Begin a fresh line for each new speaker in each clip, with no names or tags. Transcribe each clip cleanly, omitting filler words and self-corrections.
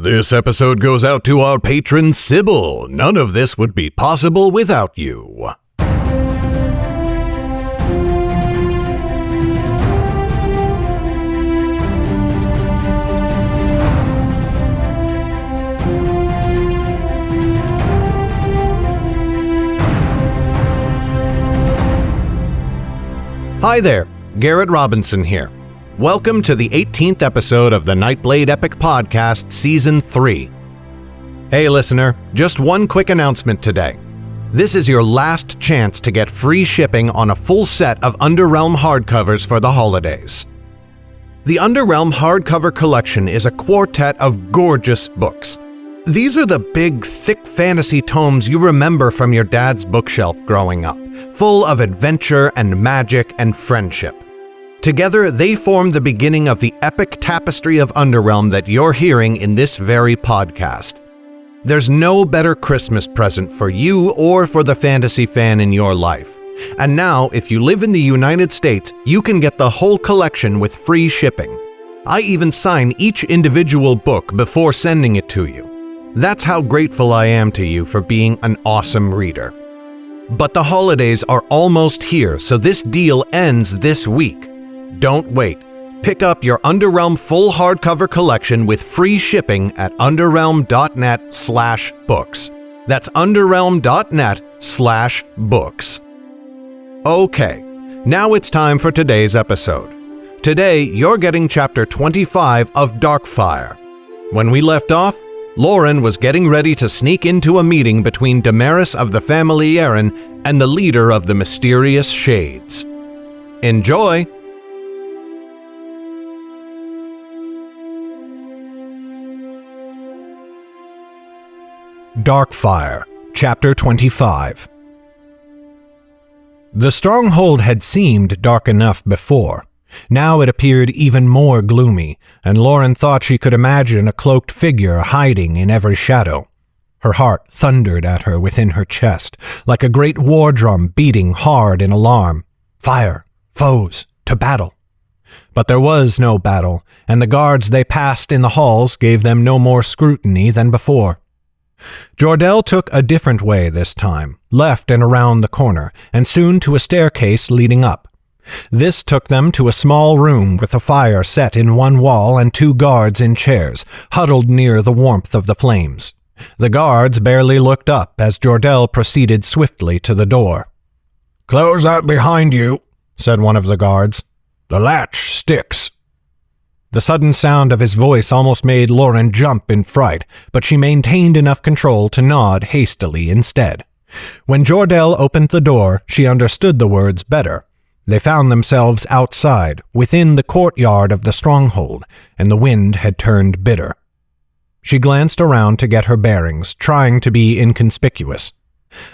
This episode goes out to our patron Sybil. None of this would be possible without you. Hi there, Garrett Robinson here. Welcome to the 18th episode of the Nightblade Epic Podcast, Season 3. Hey listener, just one quick announcement today. This is your last chance to get free shipping on a full set of Underrealm hardcovers for the holidays. The Underrealm hardcover collection is a quartet of gorgeous books. These are the big, thick fantasy tomes you remember from your dad's bookshelf growing up, full of adventure and magic and friendship. Together, they form the beginning of the epic tapestry of Underrealm that you're hearing in this very podcast. There's no better Christmas present for you or for the fantasy fan in your life. And now, if you live in the United States, you can get the whole collection with free shipping. I even sign each individual book before sending it to you. That's how grateful I am to you for being an awesome reader. But the holidays are almost here, so this deal ends this week. Don't wait. Pick up your Underrealm full hardcover collection with free shipping at underrealm.net/books. That's underrealm.net/books. Okay, now it's time for today's episode. Today, you're getting Chapter 25 of Darkfire. When we left off, Lauren was getting ready to sneak into a meeting between Damaris of the family Yeren and the leader of the mysterious Shades. Enjoy! Darkfire, Chapter 25. The stronghold had seemed dark enough before. Now it appeared even more gloomy, and Lauren thought she could imagine a cloaked figure hiding in every shadow. Her heart thundered at her within her chest, like a great war drum beating hard in alarm. Fire, foes, to battle. But there was no battle, and the guards they passed in the halls gave them no more scrutiny than before. Jordell took a different way this time, left and around the corner, and soon to a staircase leading up. This took them to a small room with a fire set in one wall and two guards in chairs, huddled near the warmth of the flames. The guards barely looked up as Jordell proceeded swiftly to the door. "Close that behind you," said one of the guards. "The latch sticks." The sudden sound of his voice almost made Lauren jump in fright, but she maintained enough control to nod hastily instead. When Jordell opened the door, she understood the words better. They found themselves outside, within the courtyard of the stronghold, and the wind had turned bitter. She glanced around to get her bearings, trying to be inconspicuous.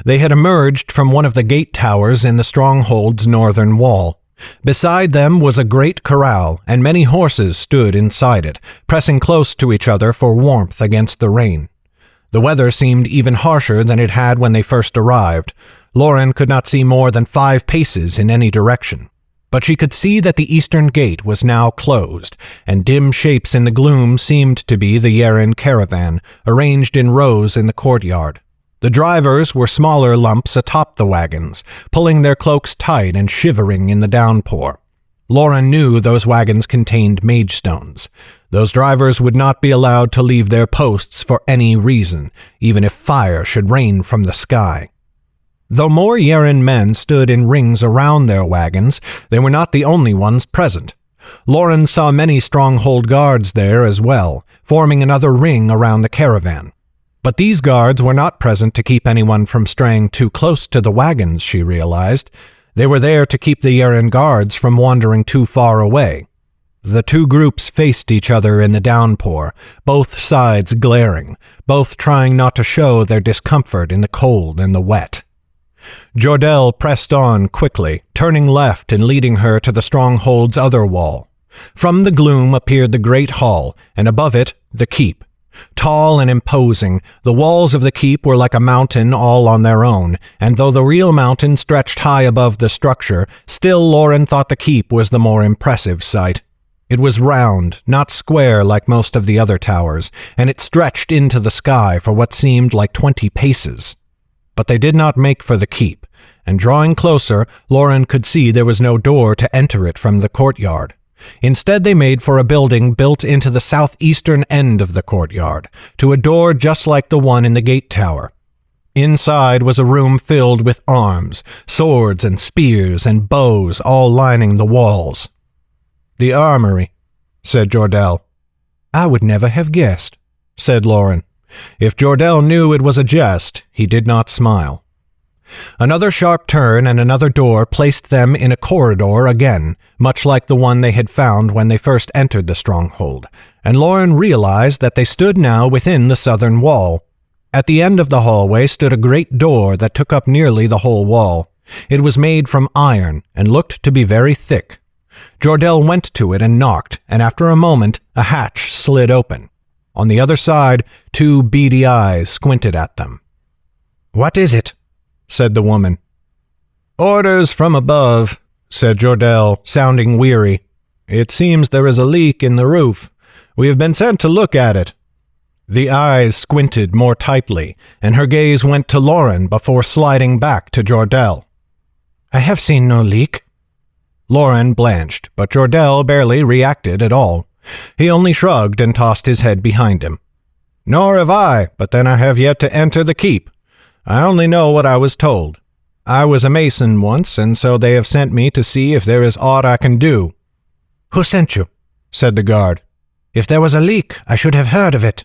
They had emerged from one of the gate towers in the stronghold's northern wall. Beside them was a great corral, and many horses stood inside it, pressing close to each other for warmth against the rain. The weather seemed even harsher than it had when they first arrived. Lauren could not see more than 5 paces in any direction, but she could see that the eastern gate was now closed, and dim shapes in the gloom seemed to be the Yeren caravan, arranged in rows in the courtyard. The drivers were smaller lumps atop the wagons, pulling their cloaks tight and shivering in the downpour. Lauren knew those wagons contained mage stones. Those drivers would not be allowed to leave their posts for any reason, even if fire should rain from the sky. Though more Yeren men stood in rings around their wagons, they were not the only ones present. Lauren saw many stronghold guards there as well, forming another ring around the caravan. But these guards were not present to keep anyone from straying too close to the wagons, she realized. They were there to keep the Yeren guards from wandering too far away. The two groups faced each other in the downpour, both sides glaring, both trying not to show their discomfort in the cold and the wet. Jordell pressed on quickly, turning left and leading her to the stronghold's other wall. From the gloom appeared the great hall, and above it, the keep. Tall and imposing, the walls of the keep were like a mountain all on their own, and though the real mountain stretched high above the structure, still Lauren thought the keep was the more impressive sight. It was round, not square like most of the other towers, and it stretched into the sky for what seemed like 20 paces. But they did not make for the keep, and drawing closer, Lauren could see there was no door to enter it from the courtyard. Instead, they made for a building built into the southeastern end of the courtyard, to a door just like the one in the gate tower. Inside was a room filled with arms, swords and spears and bows all lining the walls. "The armory," said Jordell. "I would never have guessed," said Lauren. If Jordell knew it was a jest, he did not smile. Another sharp turn and another door placed them in a corridor again, much like the one they had found when they first entered the stronghold, and Lauren realized that they stood now within the southern wall. At the end of the hallway stood a great door that took up nearly the whole wall. It was made from iron and looked to be very thick. Jordell went to it and knocked, and after a moment a hatch slid open. On the other side, 2 beady eyes squinted at them. "What is it?" said the woman. "Orders from above," said Jordell, sounding weary. "It seems there is a leak in the roof. We have been sent to look at it." The eyes squinted more tightly, and her gaze went to Lauren before sliding back to Jordell. "I have seen no leak." Lauren blanched, but Jordell barely reacted at all. He only shrugged and tossed his head behind him. "Nor have I, but then I have yet to enter the keep. I only know what I was told. I was a mason once, and so they have sent me to see if there is aught I can do." "Who sent you?" said the guard. "If there was a leak, I should have heard of it."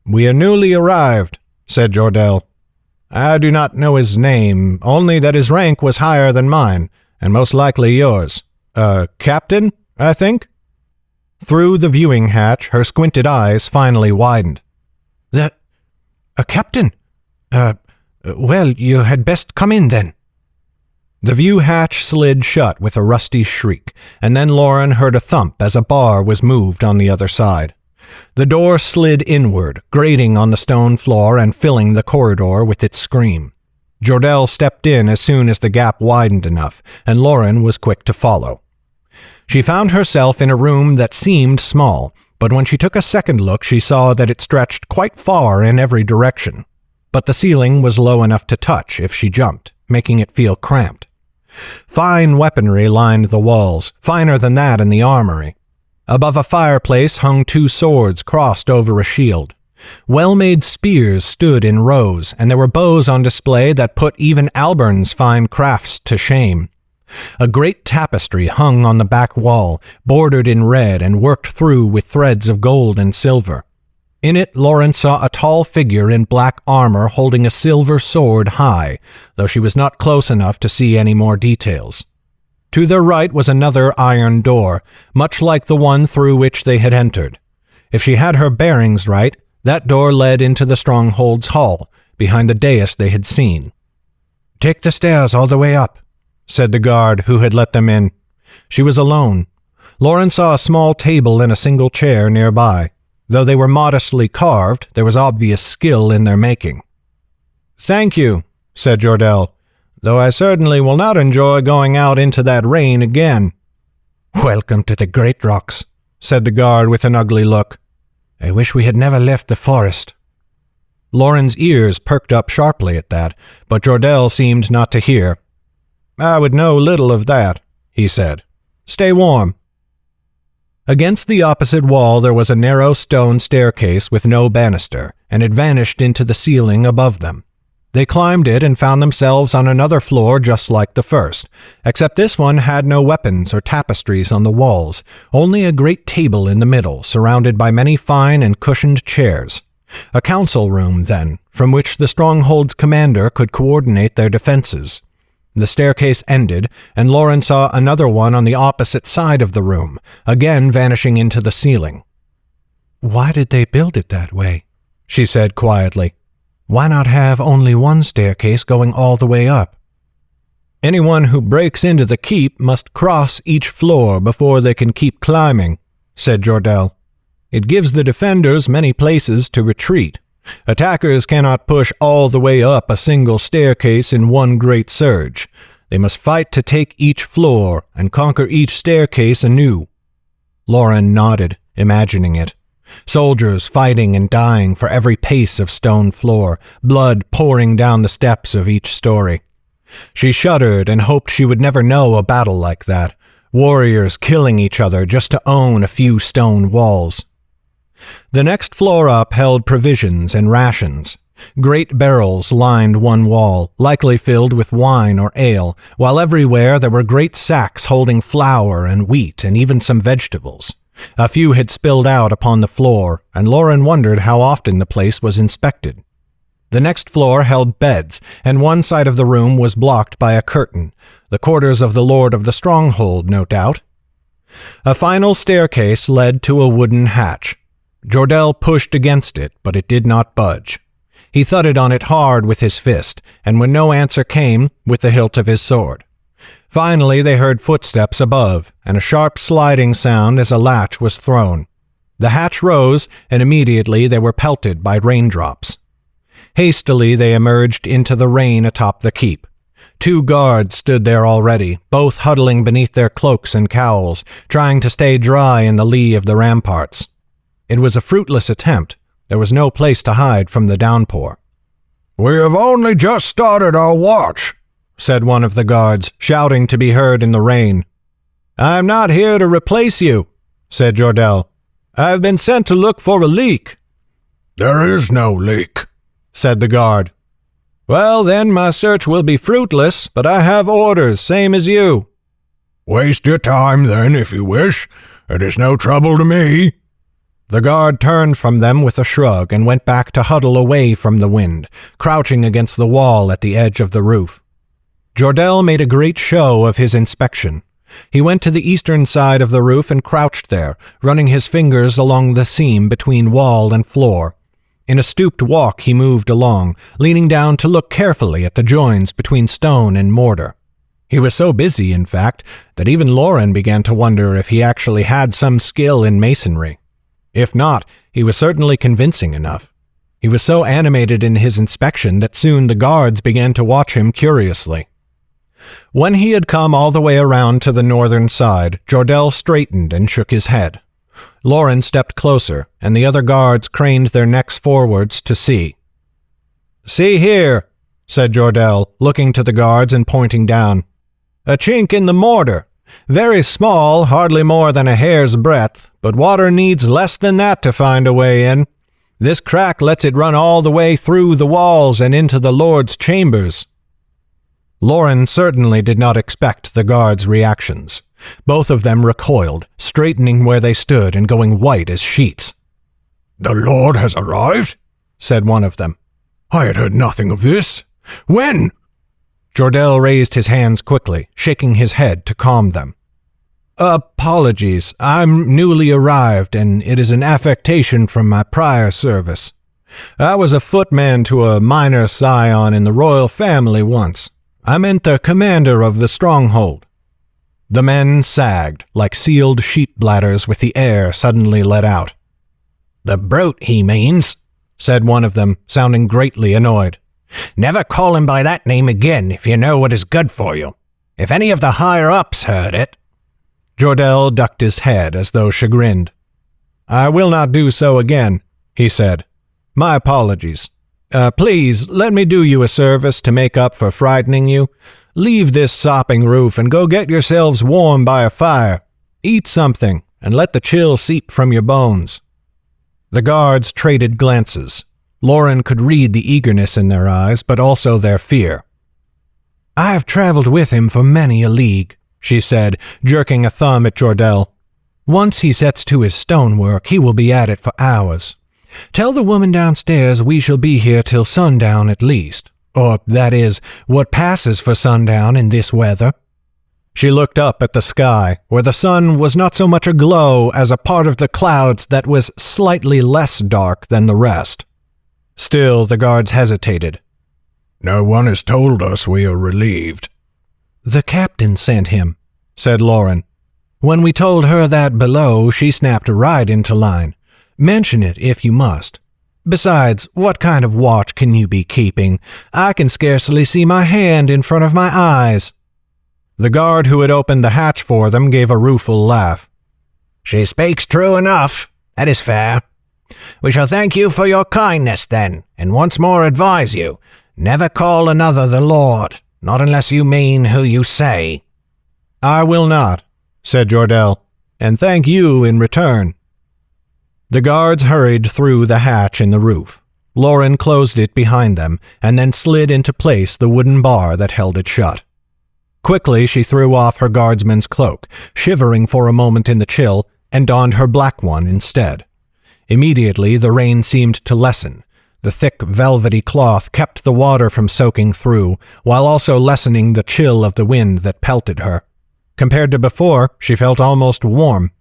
"We are newly arrived," said Jordell. "I do not know his name, only that his rank was higher than mine, and most likely yours. Captain, I think?" Through the viewing hatch, her squinted eyes finally widened. A captain? Well, you had best come in then." The view hatch slid shut with a rusty shriek, and then Lauren heard a thump as a bar was moved on the other side. The door slid inward, grating on the stone floor and filling the corridor with its scream. Jordell stepped in as soon as the gap widened enough, and Lauren was quick to follow. She found herself in a room that seemed small, but when she took a second look she saw that it stretched quite far in every direction. But the ceiling was low enough to touch if she jumped, making it feel cramped. Fine weaponry lined the walls, finer than that in the armory. Above a fireplace hung 2 swords crossed over a shield. Well-made spears stood in rows, and there were bows on display that put even Albern's fine crafts to shame. A great tapestry hung on the back wall, bordered in red and worked through with threads of gold and silver. In it, Lauren saw a tall figure in black armor holding a silver sword high, though she was not close enough to see any more details. To their right was another iron door, much like the one through which they had entered. If she had her bearings right, that door led into the stronghold's hall, behind the dais they had seen. "Take the stairs all the way up," said the guard who had let them in. She was alone. Lauren saw a small table and a single chair nearby. Though they were modestly carved, there was obvious skill in their making. "Thank you," said Jordell, "though I certainly will not enjoy going out into that rain again." "Welcome to the Great Rocks," said the guard with an ugly look. "I wish we had never left the forest." Lauren's ears perked up sharply at that, but Jordell seemed not to hear. "I would know little of that," he said. "Stay warm." Against the opposite wall there was a narrow stone staircase with no banister, and it vanished into the ceiling above them. They climbed it and found themselves on another floor just like the first, except this one had no weapons or tapestries on the walls, only a great table in the middle, surrounded by many fine and cushioned chairs. A council room, then, from which the stronghold's commander could coordinate their defenses. The staircase ended, and Lauren saw another one on the opposite side of the room, again vanishing into the ceiling. "Why did they build it that way?" she said quietly. "Why not have only one staircase going all the way up?" "Anyone who breaks into the keep must cross each floor before they can keep climbing," said Jordell. "It gives the defenders many places to retreat. Attackers cannot push all the way up a single staircase in one great surge. They must fight to take each floor and conquer each staircase anew." Lauren nodded, imagining it. Soldiers fighting and dying for every pace of stone floor, blood pouring down the steps of each story. She shuddered and hoped she would never know a battle like that, warriors killing each other just to own a few stone walls. The next floor up held provisions and rations. Great barrels lined one wall, likely filled with wine or ale, while everywhere there were great sacks holding flour and wheat and even some vegetables. A few had spilled out upon the floor, and Lauren wondered how often the place was inspected. The next floor held beds, and one side of the room was blocked by a curtain, the quarters of the Lord of the Stronghold, no doubt. A final staircase led to a wooden hatch. Jordell pushed against it, but it did not budge. He thudded on it hard with his fist, and when no answer came, with the hilt of his sword. Finally they heard footsteps above, and a sharp sliding sound as a latch was thrown. The hatch rose, and immediately they were pelted by raindrops. Hastily they emerged into the rain atop the keep. 2 guards stood there already, both huddling beneath their cloaks and cowls, trying to stay dry in the lee of the ramparts. It was a fruitless attempt. There was no place to hide from the downpour. "We have only just started our watch," said one of the guards, shouting to be heard in the rain. "I'm not here to replace you," said Jordell. "I've been sent to look for a leak." "There is no leak," said the guard. "Well, then my search will be fruitless, but I have orders, same as you." "Waste your time, then, if you wish. It is no trouble to me." The guard turned from them with a shrug and went back to huddle away from the wind, crouching against the wall at the edge of the roof. Jordell made a great show of his inspection. He went to the eastern side of the roof and crouched there, running his fingers along the seam between wall and floor. In a stooped walk he moved along, leaning down to look carefully at the joins between stone and mortar. He was so busy, in fact, that even Lauren began to wonder if he actually had some skill in masonry. If not, he was certainly convincing enough. He was so animated in his inspection that soon the guards began to watch him curiously. When he had come all the way around to the northern side, Jordell straightened and shook his head. Lauren stepped closer, and the other guards craned their necks forwards to see. "See here," said Jordell, looking to the guards and pointing down. "A chink in the mortar. Very small, hardly more than a hair's breadth, but water needs less than that to find a way in. This crack lets it run all the way through the walls and into the Lord's chambers." Lauren certainly did not expect the guards' reactions. Both of them recoiled, straightening where they stood and going white as sheets. "The Lord has arrived?" said one of them. "I had heard nothing of this. When?" Jordell raised his hands quickly, shaking his head to calm them. "Apologies. I'm newly arrived, and it is an affectation from my prior service. I was a footman to a minor scion in the royal family once. I meant the commander of the stronghold." The men sagged, like sealed sheep bladders with the air suddenly let out. "The brute, he means," said one of them, sounding greatly annoyed. "Never call him by that name again if you know what is good for you. If any of the higher-ups heard it—" Jordell ducked his head as though chagrined. "I will not do so again," he said. "My apologies. Please, let me do you a service to make up for frightening you. Leave this sopping roof and go get yourselves warm by a fire. Eat something, and let the chill seep from your bones." The guards traded glances. Lauren could read the eagerness in their eyes, but also their fear. "I have traveled with him for many a league," she said, jerking a thumb at Jordell. "Once he sets to his stonework, he will be at it for hours. Tell the woman downstairs we shall be here till sundown at least, or, that is, what passes for sundown in this weather." She looked up at the sky, where the sun was not so much aglow as a part of the clouds that was slightly less dark than the rest. Still, the guards hesitated. "No one has told us we are relieved." "The captain sent him," said Lauren. "When we told her that below, she snapped right into line. Mention it if you must. Besides, what kind of watch can you be keeping? I can scarcely see my hand in front of my eyes." The guard who had opened the hatch for them gave a rueful laugh. She speaks true enough. That is fair. We shall thank you for your kindness, then, and once more advise you, never call another the Lord, not unless you mean who you say." "I will not," said Jordell, "and thank you in return." The guards hurried through the hatch in the roof. Lauren closed it behind them, and then slid into place the wooden bar that held it shut. Quickly she threw off her guardsman's cloak, shivering for a moment in the chill, and donned her black one instead. Immediately the rain seemed to lessen. The thick velvety cloth kept the water from soaking through, while also lessening the chill of the wind that pelted her. Compared to before, she felt almost warm.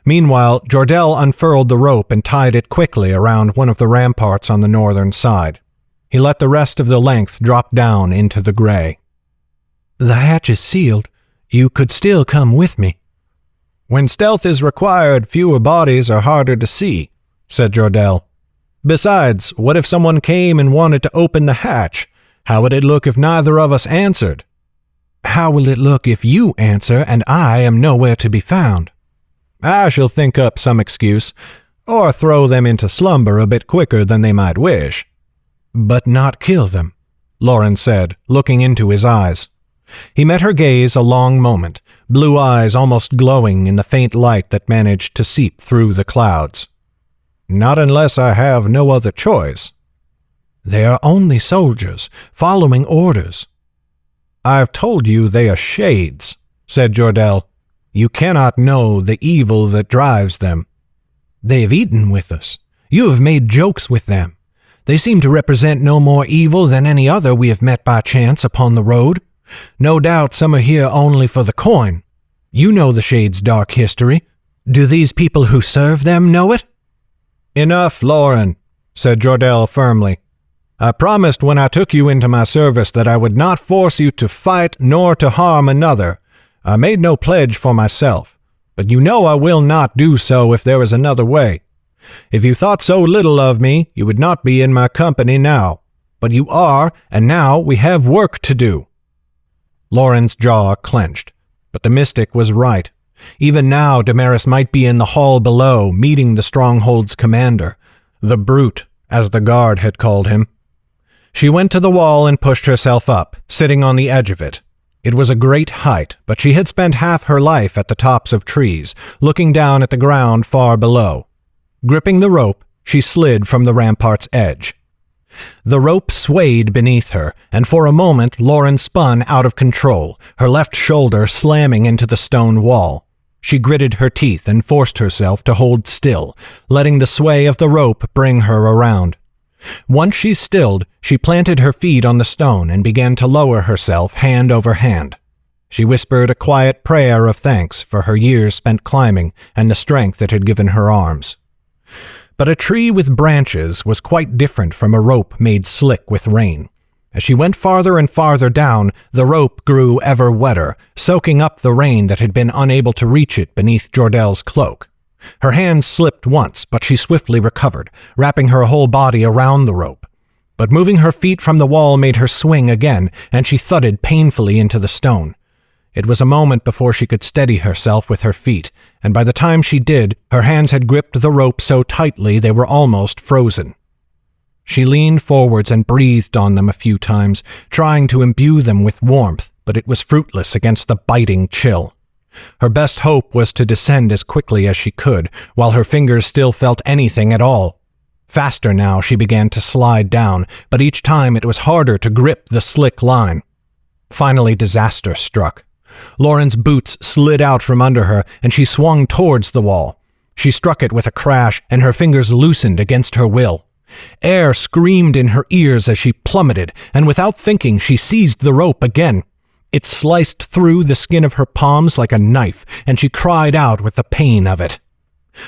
Meanwhile, Jordell unfurled the rope and tied it quickly around one of the ramparts on the northern side. He let the rest of the length drop down into the gray. "The hatch is sealed. You could still come with me." "When stealth is required, fewer bodies are harder to see," said Jordell. "Besides, what if someone came and wanted to open the hatch? How would it look if neither of us answered?" "How will it look if you answer and I am nowhere to be found?" "I shall think up some excuse, or throw them into slumber a bit quicker than they might wish." "But not kill them," Lauren said, looking into his eyes. He met her gaze a long moment, blue eyes almost glowing in the faint light that managed to seep through the clouds. "Not unless I have no other choice." "They are only soldiers, following orders." "I've told you they are shades," said Jordell. "You cannot know the evil that drives them." "They have eaten with us. You have made jokes with them. They seem to represent no more evil than any other we have met by chance upon the road. No doubt some are here only for the coin. You know the Shade's dark history. Do these people who serve them know it?" "Enough, Lauren," said Jordell firmly. "I promised when I took you into my service that I would not force you to fight nor to harm another. I made no pledge for myself, but you know I will not do so if there is another way. If you thought so little of me, you would not be in my company now. But you are, and now we have work to do." Lauren's jaw clenched, but the mystic was right. Even now Damaris might be in the hall below, meeting the stronghold's commander, the brute, as the guard had called him. She went to the wall and pushed herself up, sitting on the edge of it. It was a great height, but she had spent half her life at the tops of trees, looking down at the ground far below. Gripping the rope, she slid from the rampart's edge. The rope swayed beneath her, and for a moment Lauren spun out of control, her left shoulder slamming into the stone wall. She gritted her teeth and forced herself to hold still, letting the sway of the rope bring her around. Once she stilled, she planted her feet on the stone and began to lower herself hand over hand. She whispered a quiet prayer of thanks for her years spent climbing and the strength it had given her arms. But a tree with branches was quite different from a rope made slick with rain. As she went farther and farther down, the rope grew ever wetter, soaking up the rain that had been unable to reach it beneath Jordell's cloak. Her hands slipped once, but she swiftly recovered, wrapping her whole body around the rope. But moving her feet from the wall made her swing again, and she thudded painfully into the stone. It was a moment before she could steady herself with her feet, and by the time she did, her hands had gripped the rope so tightly they were almost frozen. She leaned forwards and breathed on them a few times, trying to imbue them with warmth, but it was fruitless against the biting chill. Her best hope was to descend as quickly as she could, while her fingers still felt anything at all. Faster now, she began to slide down, but each time it was harder to grip the slick line. Finally, disaster struck. Lauren's boots slid out from under her, and she swung towards the wall. She struck it with a crash, and her fingers loosened against her will. Air screamed in her ears as she plummeted, and without thinking, she seized the rope again. It sliced through the skin of her palms like a knife, and she cried out with the pain of it.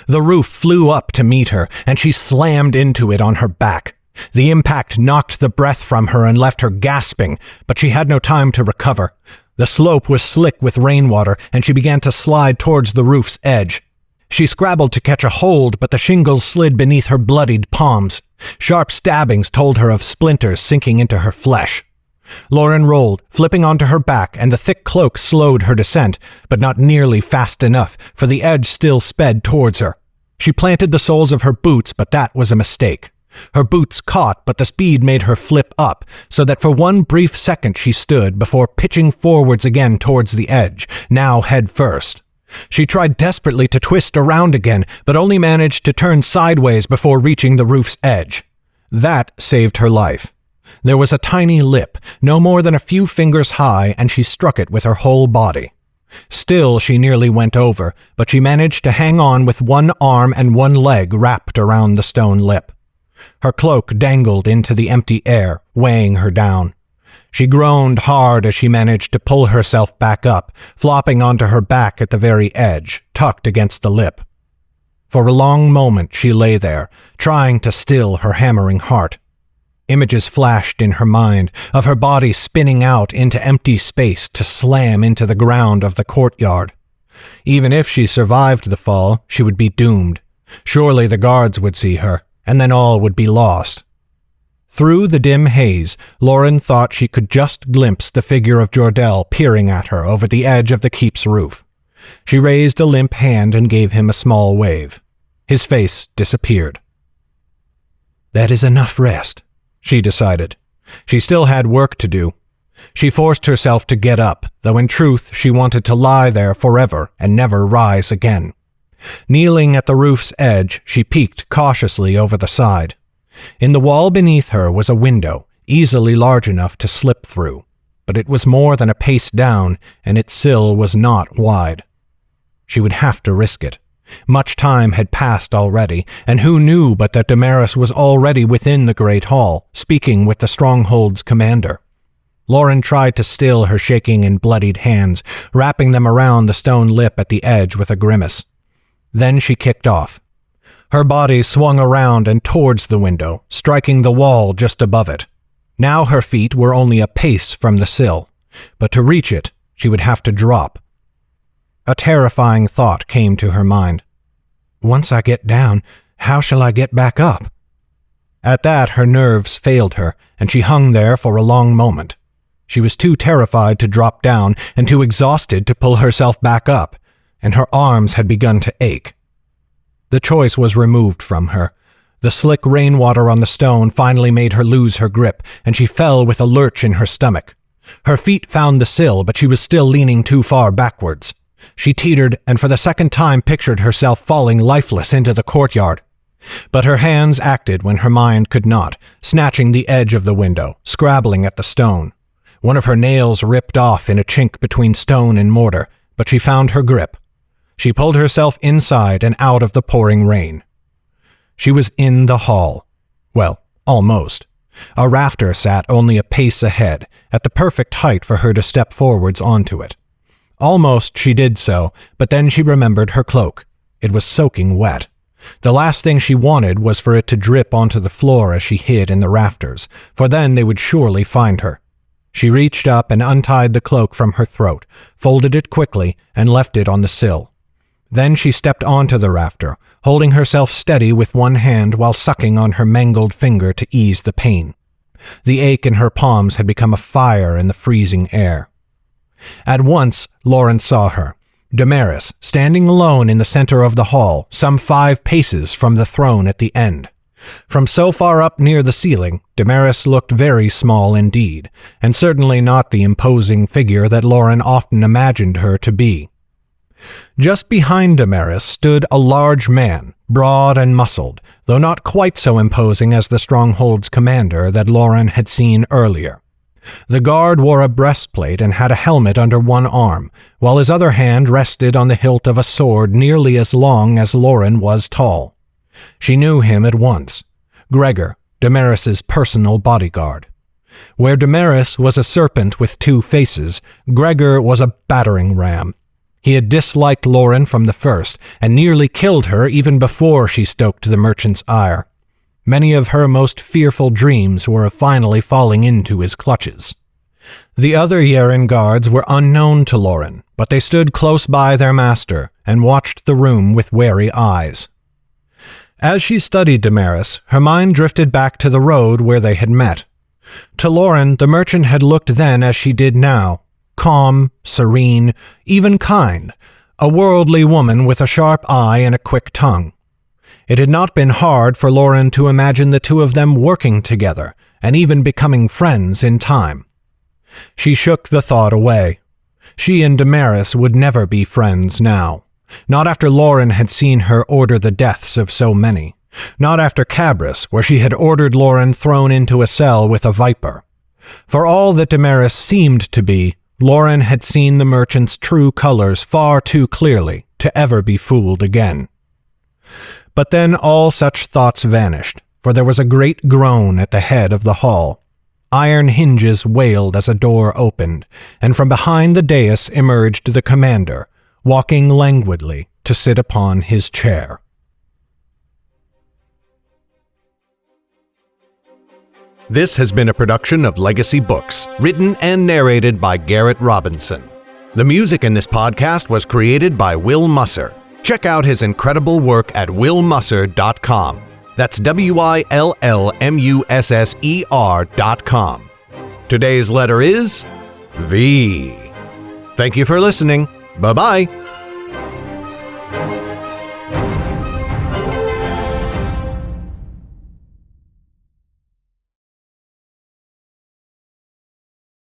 The roof flew up to meet her, and she slammed into it on her back. The impact knocked the breath from her and left her gasping, but she had no time to recover. The slope was slick with rainwater, and she began to slide towards the roof's edge. She scrabbled to catch a hold, but the shingles slid beneath her bloodied palms. Sharp stabbings told her of splinters sinking into her flesh. Lauren rolled, flipping onto her back, and the thick cloak slowed her descent, but not nearly fast enough, for the edge still sped towards her. She planted the soles of her boots, but that was a mistake. Her boots caught, but the speed made her flip up, so that for one brief second she stood before pitching forwards again towards the edge, now head first. She tried desperately to twist around again, but only managed to turn sideways before reaching the roof's edge. That saved her life. There was a tiny lip, no more than a few fingers high, and she struck it with her whole body. Still, she nearly went over, but she managed to hang on with one arm and one leg wrapped around the stone lip. Her cloak dangled into the empty air, weighing her down. She groaned hard as she managed to pull herself back up, flopping onto her back at the very edge, tucked against the lip. For a long moment she lay there, trying to still her hammering heart. Images flashed in her mind of her body spinning out into empty space to slam into the ground of the courtyard. Even if she survived the fall, she would be doomed. Surely the guards would see her, and then all would be lost. Through the dim haze, Lauren thought she could just glimpse the figure of Jordell peering at her over the edge of the keep's roof. She raised a limp hand and gave him a small wave. His face disappeared. That is enough rest, she decided. She still had work to do. She forced herself to get up, though in truth she wanted to lie there forever and never rise again. Kneeling at the roof's edge, she peeked cautiously over the side. In the wall beneath her was a window, easily large enough to slip through, but it was more than a pace down, and its sill was not wide. She would have to risk it. Much time had passed already, and who knew but that Damaris was already within the great hall, speaking with the stronghold's commander. Lauren tried to still her shaking and bloodied hands, wrapping them around the stone lip at the edge with a grimace. Then she kicked off. Her body swung around and towards the window, striking the wall just above it. Now her feet were only a pace from the sill, but to reach it, she would have to drop. A terrifying thought came to her mind. Once I get down, how shall I get back up? At that, her nerves failed her, and she hung there for a long moment. She was too terrified to drop down and too exhausted to pull herself back up, and her arms had begun to ache. The choice was removed from her. The slick rainwater on the stone finally made her lose her grip, and she fell with a lurch in her stomach. Her feet found the sill, but she was still leaning too far backwards. She teetered and for the second time pictured herself falling lifeless into the courtyard. But her hands acted when her mind could not, snatching the edge of the window, scrabbling at the stone. One of her nails ripped off in a chink between stone and mortar, but she found her grip. She pulled herself inside and out of the pouring rain. She was in the hall. Well, almost. A rafter sat only a pace ahead, at the perfect height for her to step forwards onto it. Almost she did so, but then she remembered her cloak. It was soaking wet. The last thing she wanted was for it to drip onto the floor as she hid in the rafters, for then they would surely find her. She reached up and untied the cloak from her throat, folded it quickly, and left it on the sill. Then she stepped onto the rafter, holding herself steady with one hand while sucking on her mangled finger to ease the pain. The ache in her palms had become a fire in the freezing air. At once, Lauren saw her, Damaris, standing alone in the center of the hall, some 5 paces from the throne at the end. From so far up near the ceiling, Damaris looked very small indeed, and certainly not the imposing figure that Lauren often imagined her to be. Just behind Damaris stood a large man, broad and muscled, though not quite so imposing as the stronghold's commander that Lauren had seen earlier. The guard wore a breastplate and had a helmet under one arm, while his other hand rested on the hilt of a sword nearly as long as Lauren was tall. She knew him at once. Gregor, Damaris's personal bodyguard. Where Damaris was a serpent with 2 faces, Gregor was a battering ram. He had disliked Lauren from the first, and nearly killed her even before she stoked the merchant's ire. Many of her most fearful dreams were of finally falling into his clutches. The other Yeren guards were unknown to Lauren, but they stood close by their master and watched the room with wary eyes. As she studied Damaris, her mind drifted back to the road where they had met. To Lauren, the merchant had looked then as she did now, calm, serene, even kind, a worldly woman with a sharp eye and a quick tongue. It had not been hard for Lauren to imagine the two of them working together, and even becoming friends in time. She shook the thought away. She and Damaris would never be friends now. Not after Lauren had seen her order the deaths of so many. Not after Cabris, where she had ordered Lauren thrown into a cell with a viper. For all that Damaris seemed to be, Lauren had seen the merchant's true colors far too clearly to ever be fooled again. But then all such thoughts vanished, for there was a great groan at the head of the hall. Iron hinges wailed as a door opened, and from behind the dais emerged the commander, walking languidly to sit upon his chair. This has been a production of Legacy Books, written and narrated by Garrett Robinson. The music in this podcast was created by Will Musser. Check out his incredible work at willmusser.com. That's WILLMUSSER.com. Today's letter is V. Thank you for listening. Bye-bye.